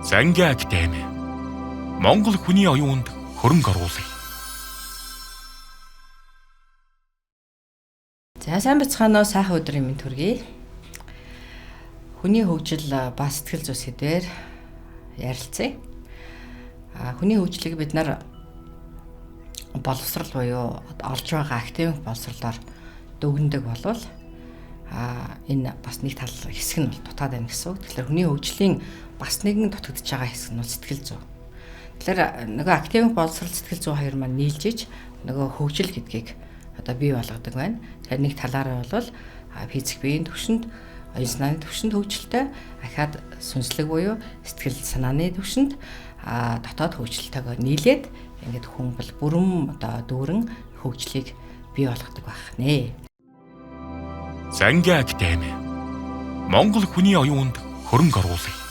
Зангийн академи. Монгол хүний оюунд хөрөнгө оруулъя. За сайн бацгаана уу, сайхан өдрийн мэнд хүргэе. Хүний хөгжил ба сэтгэл зүй сэдвээр ярилцъя. Хүний хөгжлийг бид нар боловсрал буюу олж байгаа академик боловсралаар дүгнэдэг болвол энэ бас нэг тал хэсэг нь бол дутаад байна гэсэн үг. Тэгэхээр хүний хөгжлийн бас нэгэн дутагдж байгаа хэсэг нь бол сэтгэл зүй. Тэгэхээр нөгөө академик боловсрал сэтгэл зүй хоёр маань нийлжиж нөгөө хөгжил гэдгийг одоо бий болгодог байна. Тэгэхээр нэг талаараа бол физик биеийн түвшинд, оюун санааны түвшинд хөгжилтэй, ахаад сүнслэг буюу сэтгэл санааны түвшинд дотоод хөгжилтэйгээр нийлээд ингээд хүн бол бүрэн одоо дүүрэн хөгжлийг бий болгодог байх нэ. Зангийн академи. Монгол хүний оюунд хөрөнгө оруулъя.